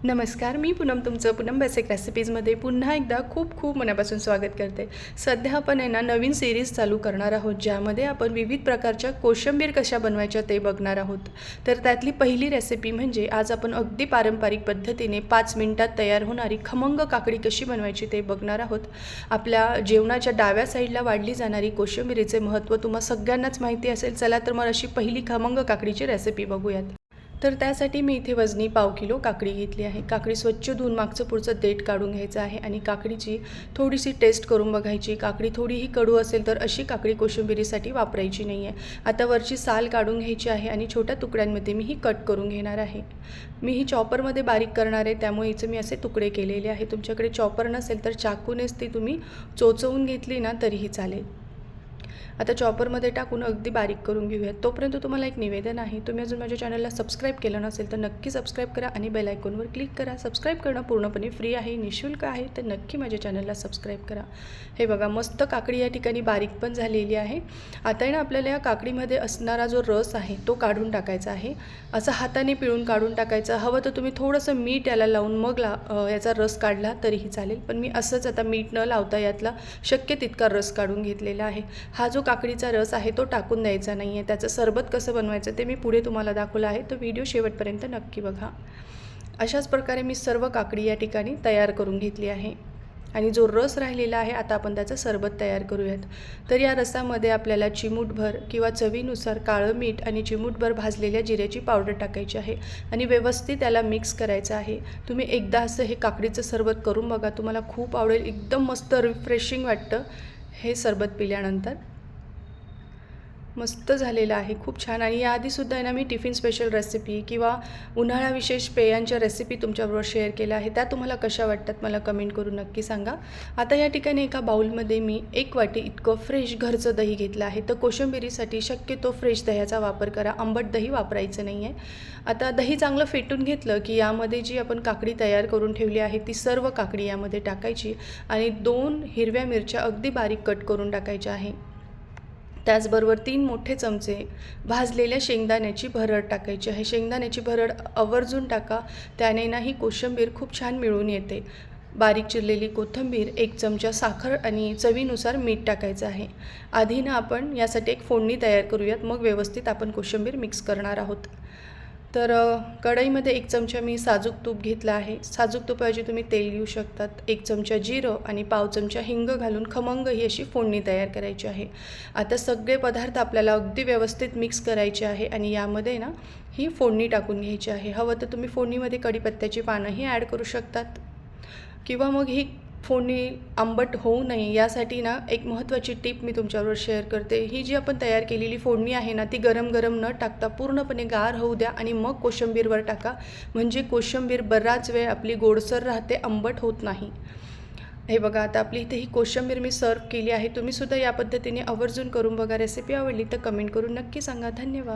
नमस्कार, मी पूनम तुमचं पूनम बेसिक रेसिपीजमध्ये पुन्हा एकदा खूप खूप मनापासून स्वागत करते। सध्या आपण आहे ना नवीन सीरीज चालू करणार आहोत, ज्यामध्ये आपण विविध प्रकारच्या कोशिंबीर कशा बनवायच्या ते बघणार आहोत। तर त्यातली पहिली रेसिपी म्हणजे आज आपण अगदी पारंपरिक पद्धतीने 5 मिनिटात तयार होणारी खमंग काकडी कशी बनवायची ते बघणार आहोत। आपल्या जेवणाच्या डाव्या साईडला वाढली जाणारी कोशिंबीरीचे महत्त्व तुम्हा सगळ्यांनाच माहिती असेल। चला तर मग अशी पहिली खमंग काकडीची रेसिपी बघूयात। तर त्यासाठी मी इथे वजनी पाव किलो काकडी घेतली आहे। काकडी स्वच्छ धुवून मागचं पुढचं देठ काढून घ्यायचं आहे आणि काकडीची थोडीशी टेस्ट करून बघायची। काकडी थोडीही कडू असेल तर अशी काकडी कोशिंबिरीसाठी वापरायची नाही आहे। आता वरची साल काढून घ्यायची आहे आणि छोट्या तुकड्यांमध्ये मी ही कट करून घेणार आहे। मी ही चॉपरमध्ये बारीक करणार आहे, त्यामुळे इथे मी असे तुकडे केलेले आहे। तुमच्याकडे चॉपर नसेल तर चाकूनेच ती तुम्ही चोचवून घेतली ना तरीही चालेल। आता चॉपरमध्ये टाकून अगदी बारीक करून घेऊयात। तोपर्यंत तुम्हाला एक निवेदन आहे, तुम्ही अजून माझ्या चॅनलला सबस्क्राईब केलं नसेल तर नक्की सबस्क्राईब करा आणि बेल आयकॉनवर क्लिक करा। सबस्क्राईब करणं पूर्णपणे फ्री आहे, निःशुल्क आहे, तर नक्की माझ्या चॅनलला सबस्क्राईब करा। हे बघा, मस्त काकडी या ठिकाणी बारीक पण झालेली आहे। आता ना आपल्याला या काकडीमध्ये असणारा जो रस आहे तो काढून टाकायचा आहे। असं हाताने पिळून काढून टाकायचं। हवं तर तुम्ही थोडंसं मीठ याला लावून मग याचा रस काढला तरीही चालेल, पण मी असंच आता मीठ न लावता यातला शक्य तितका रस काढून घेतलेला आहे। हा जो काकडीचा रस आहे तो टाकून द्यायचा नाही आहे। त्याचं सरबत कसं बनवायचं ते मी पुढे तुम्हाला दाखवलं आहे, तो व्हिडिओ शेवटपर्यंत नक्की बघा। अशाच प्रकारे मी सर्व काकडी या ठिकाणी तयार करून घेतली आहे आणि जो रस राहिलेला आहे आता आपण त्याचं सरबत तयार करूयात। तर या रसामध्ये आपल्याला चिमूटभर किंवा चवीनुसार काळं मीठ आणि चिमूटभर भाजलेल्या जिऱ्याची पावडर टाकायची आहे आणि व्यवस्थित त्याला मिक्स करायचं आहे। तुम्ही एकदा असं हे काकडीचं सरबत करून बघा, तुम्हाला खूप आवडेल। एकदम मस्त रिफ्रेशिंग वाटतं हे सरबत पिल्यानंतर। मस्त झालेलं आहे, खूप छान। आणि याआधीसुद्धा आहे ना मी टिफिन स्पेशल रेसिपी किंवा उन्हाळा विशेष पेयांच्या रेसिपी तुमच्याबरोबर शेअर केल्या आहे, त्या तुम्हाला कशा वाटतात मला कमेंट करून नक्की सांगा। आता या ठिकाणी एका बाउलमध्ये मी 1 वाटी इतकं फ्रेश घरचं दही घेतलं आहे। तर कोशिंबिरीसाठी शक्यतो फ्रेश दह्याचा वापर करा, आंबट दही वापरायचं नाही आहे। आता दही चांगलं फेटून घेतलं की यामध्ये जी आपण काकडी तयार करून ठेवली आहे ती सर्व काकडी यामध्ये टाकायची आणि 2 हिरव्या मिरच्या अगदी बारीक कट करून टाकायच्या आहे। त्याचबरोबर 3 मोठे चमचे भाजलेल्या शेंगदाण्याची भरड टाकायची आहे। शेंगदाण्याची भरड आवर्जून टाका, त्याने ना ही कोशिंबीर खूप छान मिळून येते। बारीक चिरलेली कोथिंबीर, 1 चमचा साखर आणि चवीनुसार मीठ टाकायचं आहे। आधी ना आपण यासाठी एक फोडणी तयार करूयात, मग व्यवस्थित आपण कोशिंबीर मिक्स करणार आहोत। तर कढईमध्ये 1 चमचा मी साजूक तूप घेतला आहे। साजूक तुपाऐवजी तुम्ही तेल घेऊ शकतात। 1 चमचा जिरं आणि पाव चमचा हिंग घालून खमंग ही अशी फोडणी तयार करायची आहे। आता सगळे पदार्थ आपल्याला अगदी व्यवस्थित मिक्स करायचे आहे आणि यामध्ये ना ही फोडणी टाकून घ्यायची आहे। हवं तर तुम्ही फोडणीमध्ये कढीपत्त्याची पानंही ॲड करू शकतात किंवा मग ही फोडणी आंबट होऊ नये यासाठी ना एक महत्त्वाची टिप मी तुमच्याबरोबर शेअर करते। ही जी आपण तयार केलेली फोडणी आहे ना ती गरम गरम न टाकता पूर्णपणे गार होऊ द्या आणि मग कोशिंबीरवर टाका, म्हणजे कोशिंबीर बराच वेळ आपली गोडसर राहते, आंबट होत नाही। हे बघा, आता आपली इथे ही कोशिंबीर मी सर्व केली आहे। तुम्हीसुद्धा या पद्धतीने आवर्जून करून बघा। रेसिपी आवडली तर कमेंट करून नक्की सांगा। धन्यवाद।